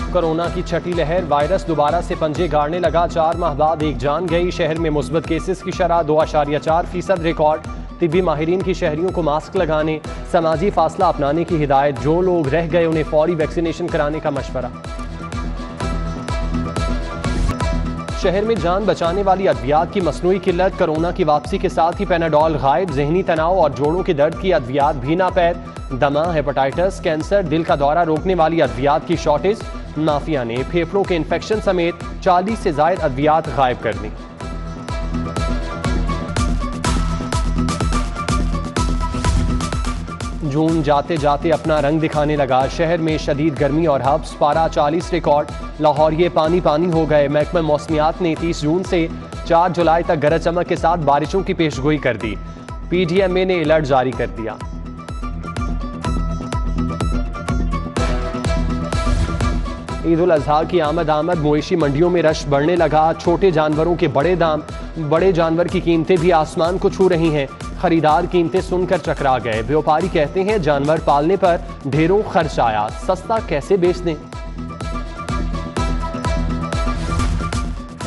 Corona की छठी लहर, virus दोबारा से पंजे गाड़ने लगा। 4 माह बाद एक जान गई। शहर में मुस्बत केसेस की शरह 2.4% रिकॉर्ड। तिब्बी माहिरीन की शहरियों को मास्क लगाने, समाजी फासला अपनाने की हिदायत। जो लोग रह गए उन्हें फौरी वैक्सीनेशन कराने का मशवरा। शहर में जान बचाने वाली अद्वियात की मसनूई किल्लत। कोरोना की वापसी के साथ ही पैनाडॉल गायब। जहनी तनाव और जोड़ों के दर्द की अद्वियात भी नापैद। दमा, हेपेटाइटिस, कैंसर, दिल का दौरा रोकने वाली अद्वियात की शॉर्टेज। माफिया ने फेफड़ों के इन्फेक्शन समेत 40 से ज्यादा अद्वियात गायब कर दी। जून जाते जाते अपना रंग दिखाने लगा। शहर में शदीद गर्मी और हब्स, पारा 40 रिकॉर्ड। लाहौरिये पानी पानी हो गए। महकमा मौसमियात ने 30 जून से 4 जुलाई तक गरज चमक के साथ बारिशों की पेशगोई कर दी। PDMA ने अलर्ट जारी कर दिया। ईद उल अजहा की आमद मवेशी मंडियों में रश बढ़ने लगा। छोटे जानवरों के बड़े दाम, बड़े जानवर की कीमतें भी आसमान को छू रही हैं। खरीदार कीमतें सुनकर चकरा गए। व्यापारी कहते हैं जानवर पालने पर ढेरों खर्च आया, सस्ता कैसे बेच दें।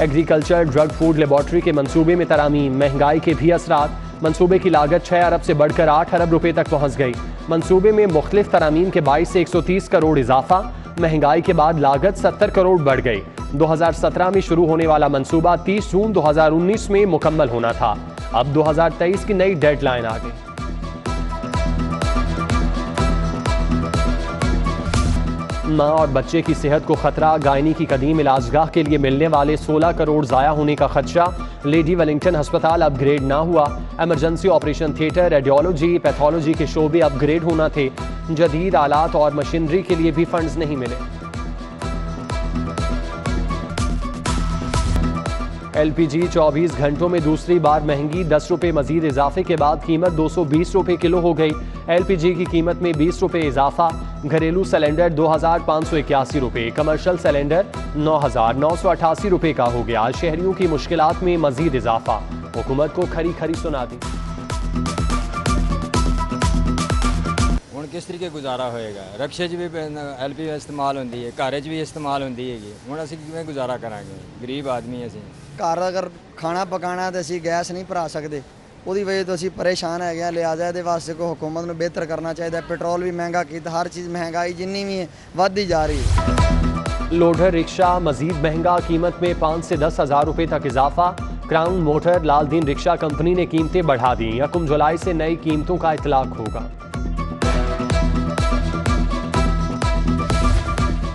एग्रीकल्चर ड्रग फूड लेबॉर्ट्री के मंसूबे में तरामीम, महंगाई के भी असरात। मंसूबे की लागत 6 अरब से बढ़कर 8 अरब रुपए तक पहुंच गई। मंसूबे में मुख्तलिफ तरामीम के 22 से 130 करोड़ इजाफा। महंगाई के बाद लागत 70 करोड़ बढ़ गई। 2017 में शुरू होने वाला मंसूबा 30 जून 2019 में मुकम्मल होना था। अब 2023 की नई डेडलाइन आ गई। मां और बच्चे की सेहत को खतरा। गायनी की कदीम इलाजगाह के लिए मिलने वाले 16 करोड़ जाया होने का खदशा। लेडी वेलिंगटन अस्पताल अपग्रेड ना हुआ। Emergency operation theatre, radiology, pathology के शोबे अपग्रेड होना थे। जदीद आलात और मशीनरी के लिए भी फंड्स नहीं मिले। LPG 24 घंटों में दूसरी बार महंगी। 10 रुपए मजीद इजाफे के बाद कीमत 220 रुपए किलो हो गई। LPG की कीमत में 20 रुपए इजाफा। घरेलू सिलेंडर 2581 रुपए, कमर्शियल सिलेंडर 9988 रुपए का हो गया। शहरियों की मुश्किलात में मजीद इजाफा। हुकूमत को खरी खरी सुना दी। किस तरीके गुजारा होएगा। रक्शे च भी LPG इस्तेमाल होंदी है, घर च भी इस्तेमाल होंदी है। हुण असीं किवें गुजारा करांगे? गरीब आदमी असीं। घर अगर खाना पकाना तो असीं गैस नहीं भरा सकते, ਉਹਦੀ वजह तो असीं परेशान है। लिहाजा ਇਹਦੇ वास्ते को हुकूमत ਨੂੰ बेहतर करना चाहिए। पेट्रोल भी महंगा किया, हर चीज़ महंगाई जिन्नी भी है बढ़ती जा रही है। लोडर रिक्शा मजीद महंगा। कीमत में 5 से 10 हज़ार रुपए तक इजाफा। क्राउन मोटर लालदीन रिक्शा कंपनी ने कीमतें बढ़ा दी। 1 जुलाई से नई कीमतों का इतलाक होगा।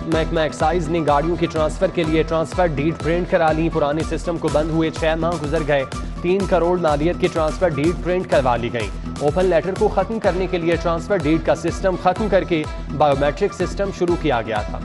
महकमा एक्साइज ने गाड़ियों की ट्रांसफर के लिए ट्रांसफर डीड प्रिंट करा ली। पुराने सिस्टम को बंद हुए 6 माह गुजर गए। 3 करोड़ मालियत की ट्रांसफर डीड प्रिंट करवा ली गई। ओपन लेटर को खत्म करने के लिए ट्रांसफर डीड का सिस्टम खत्म करके बायोमेट्रिक सिस्टम शुरू किया गया था।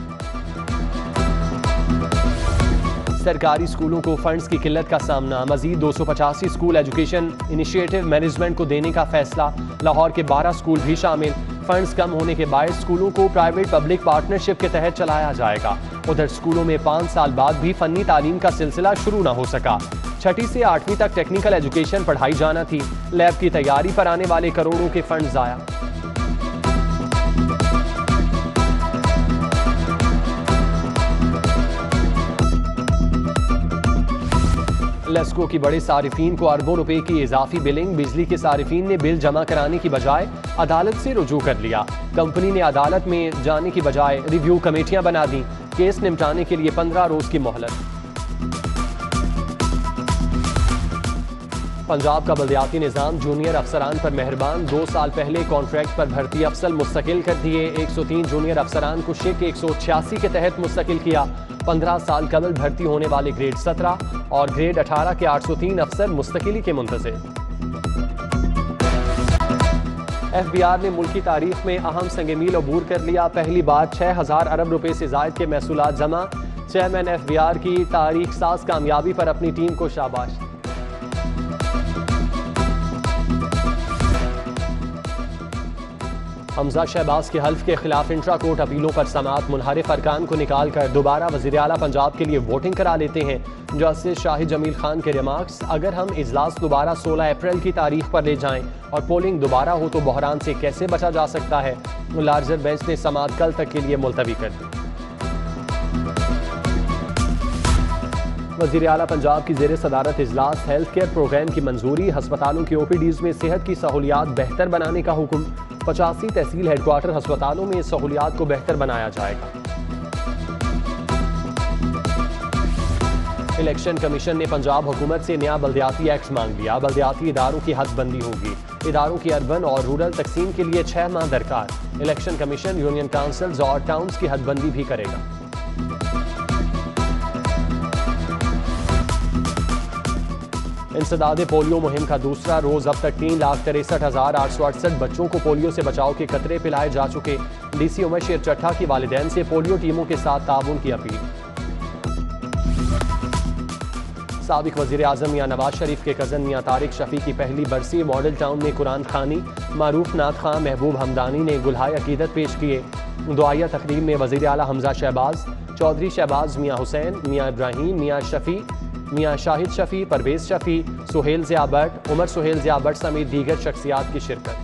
सरकारी स्कूलों को फंड्स की किल्लत का सामना। मजीद 285 स्कूल एजुकेशन इनिशिएटिव मैनेजमेंट को देने का फैसला। लाहौर के 12 स्कूल भी शामिल। फंड्स कम होने के बायस स्कूलों को प्राइवेट पब्लिक पार्टनरशिप के तहत चलाया जाएगा। उधर स्कूलों में 5 साल बाद भी फन्नी तालीम का सिलसिला शुरू न हो सका। 6ठी से 8वीं तक टेक्निकल एजुकेशन पढ़ाई जाना थी। लैब की तैयारी पर आने वाले करोड़ों के फंड जाया। लेस्को की बड़े सारिफीन को अरबों रुपए की इजाफी बिलिंग। बिजली के सारिफीन ने बिल जमा कराने की बजाय अदालत से रुजू कर लिया। कंपनी ने अदालत में जाने की बजाय रिव्यू कमेटियां बना दी। केस निपटाने के लिए 15 रोज की मोहलत। पंजाब का बल्दियाती निज़ाम जूनियर अफसरान पर मेहरबान। 2 साल पहले कॉन्ट्रैक्ट पर भर्ती अफसल मुस्तकिल कर दिए। 103 जूनियर अफसरान को शिक 186 के तहत मुस्तकिल किया। 15 साल कबल भर्ती होने वाले ग्रेड 17 और ग्रेड 18 के 803 अफसर मुस्तकिली के मुंतज़िर। FBR ने मुल्की तारीख में अहम संग मील अबूर कर लिया। पहली बार 6000 अरब रुपए से जायद के महसूलात जमा। चेयरमैन FBR की तारीख साज कामयाबी पर अपनी टीम को शाबाश। हमजा शहबाज के हल्फ के खिलाफ इंट्रा कोर्ट अपीलों पर समाअत। मुनहरिफ अरकान को निकाल कर दोबारा वज़ीर आला पंजाब के लिए वोटिंग करा लेते हैं। जस्टिस शाहिद जमील खान के रिमार्क्स, अगर हम इजलास दोबारा 16 अप्रैल की तारीख पर ले जाएं और पोलिंग दोबारा हो तो बहरान से कैसे बचा जा सकता है। लार्जर बेंच ने समाअत कल तक के लिए मुलतवी कर दी। वज़ीर आला पंजाब की ज़ेर सदारत इजलास हेल्थ केयर प्रोग्राम की मंजूरी। हस्पतालों की OPDs में सेहत की सहूलियात बेहतर बनाने का हुक्म। 85 तहसील हेडक्वार्टर हस्पतालों में सहूलियात को बेहतर बनाया जाएगा। इलेक्शन कमीशन ने पंजाब हुकूमत से नया बल्दियाती एक्ट मांग लिया। बल्दियाती इदारों की हदबंदी होगी। इदारों की अर्बन और रूरल तकसीम के लिए 6 माह दरकार। इलेक्शन कमीशन यूनियन काउंसिल्स और टाउन्स की हदबंदी भी करेगा। इंसदादे पोलियो मुहिम का दूसरा रोज अब तक 3,63,868 बच्चों को पोलियो से बचाव के कतरे पिलाए जा चुके। DC उमर शेर चट्ठा की वालिदैन से पोलियो टीमों के साथ ताउन की अपील। साबिक वज़ीर आज़म मियां नवाज शरीफ के कज़न मियां तारिक शफ़ी की पहली बरसी। मॉडल टाउन में कुरान खानी। मारूफ नात खां महबूब हमदानी ने गुलहाय अकीदत पेश किए। दुआया तकरीब में वज़ीर आला हमजा शहबाज, चौधरी शहबाज, मियां हुसैन, मियां इब्राहीम, मियां शफ़ी, मियां शाहिद शफ़ी, परवेज़ शफ़ी, सुहेल ज़िया भट्ट, उमर सुहेल ज़िया भट्ट समेत दीगर शख्सियात की शिरकत।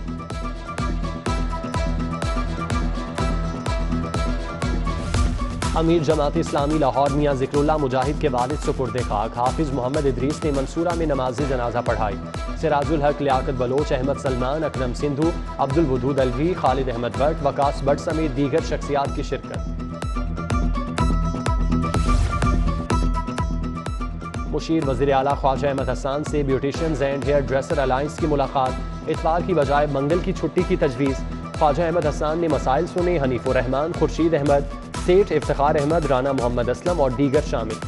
अमीर जमात इस्लामी लाहौर मियां ज़िक्रुल्लाह मुजाहिद के वालिद सुपुर्दे खाक। हाफिज़ मोहम्मद इदरीस ने मंसूरा में नमाज जनाजा पढ़ाई। सिराजुल हक, लियाकत बलोच, अहमद सलमान, अकरम सिंधु, अब्दुल वदूद अलवी, खालिद अहमद भट्ट, वकास भट्ट समेत दीगर शख्सियात की शिरकत। मुशीर वज़ीर आला ख्वाजा अहमद हसन से beauticians and hairdresser alliance की मुलाकात। इतवार की बजाय मंगल की छुट्टी की तजवीज़। ख्वाजा अहमद हसन ने मसाइल सुने। हनीफुर रहमान, खुर्शीद अहमद, सेठ इफ्तिखार अहमद, राना मोहम्मद असलम और दीगर शामिल।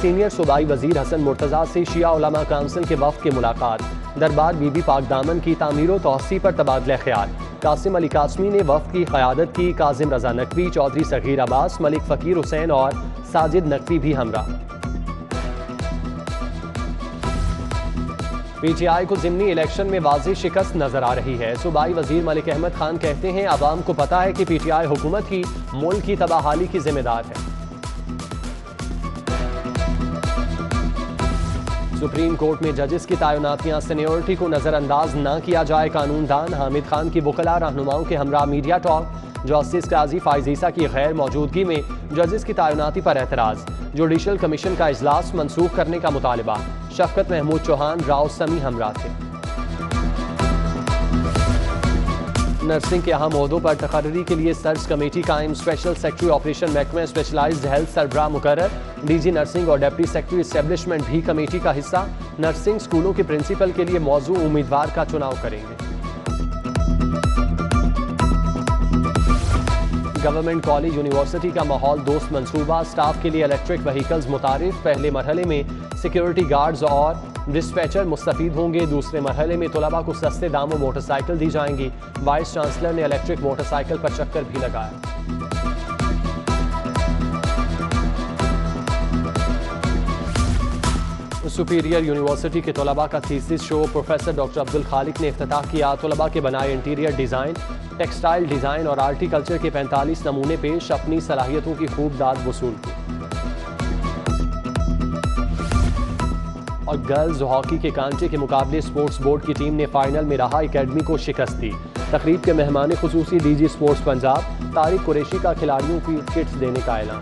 सीनियर सूबाई वजीर हसन मुर्तज़ा से शिया उलमा काउंसिल के वफ़द की मुलाकात। दरबार बीबी पाक दामन की तामीर व तोसी पर तबादला ख्याल। कासिम अली कासमी ने वफ़द की क़यादत की। काजिम रजा नकवी, चौधरी सगीर अब्बास, मलिक फ़कीर हुसैन और साजिद नकवी भी हमरा। PTI को ज़िमनी इलेक्शन में वाज़ेह शिकस्त नजर आ रही है। सूबाई वजीर मलिक अहमद खान कहते हैं अवाम को पता है कि PTI हुकूमत की मुल्क की तबाहाली की जिम्मेदार है। सुप्रीम कोर्ट में जजेस की तैनातियां सीनियरिटी को नजरअंदाज न किया जाए। कानून दान हामिद खान की वकला रहनुमाओं के हमरा मीडिया टॉक। जस्टिस काजी फाइज ईसा की गैर मौजूदगी में जजेस की तैनाती पर एतराज। जुडिशल कमीशन का इजलास मनसूख करने का मुतालबा। शफकत महमूद चौहान, राव समी हमरा थे। नर्सिंग के अहम ओहदों पर तकर्री के लिए सर्च कमेटी कायम। स्पेशल सेक्रेटरी ऑपरेशन महकमा स्पेशलाइज्ड हेल्थ सरबराह मुकर्रर। DG नर्सिंग और डिप्टी सेक्रेटरी इस्टेब्लिशमेंट भी कमेटी का हिस्सा। नर्सिंग स्कूलों के प्रिंसिपल के लिए मौजू उम्मीदवार का चुनाव करेंगे। गवर्नमेंट कॉलेज यूनिवर्सिटी का माहौल दोस्त मंसूबा। स्टाफ के लिए इलेक्ट्रिक व्हीकल्स मुतारिफ। पहले मरहले में सिक्योरिटी गार्ड्स और डिस्पैचर मुस्तफीद होंगे। दूसरे मरहले में तलबा को सस्ते दामों मोटरसाइकिल दी जाएंगी। वाइस चांसलर ने इलेक्ट्रिक मोटरसाइकिल पर चक्कर भी लगाया। सुपीरियर यूनिवर्सिटी के तलबा का thesis show professor doctor Abdul Khaliq ने इफ्तिताह किया। तलबा के बनाए इंटीरियर डिज़ाइन, टेक्सटाइल डिज़ाइन और आर्टिकल्चर के 45 नमूने पेश। अपनी सलाहियतों की खूब दाद वसूल की। और गर्ल्स हॉकी के कांचे के मुकाबले स्पोर्ट्स बोर्ड की टीम ने फाइनल में रहा एकेडमी को शिकस्त दी। तकरीब के मेहमान खुसूसी DG स्पोर्ट्स पंजाब तारिक कुरैशी का खिलाड़ियों की किट्स देने का ऐलान।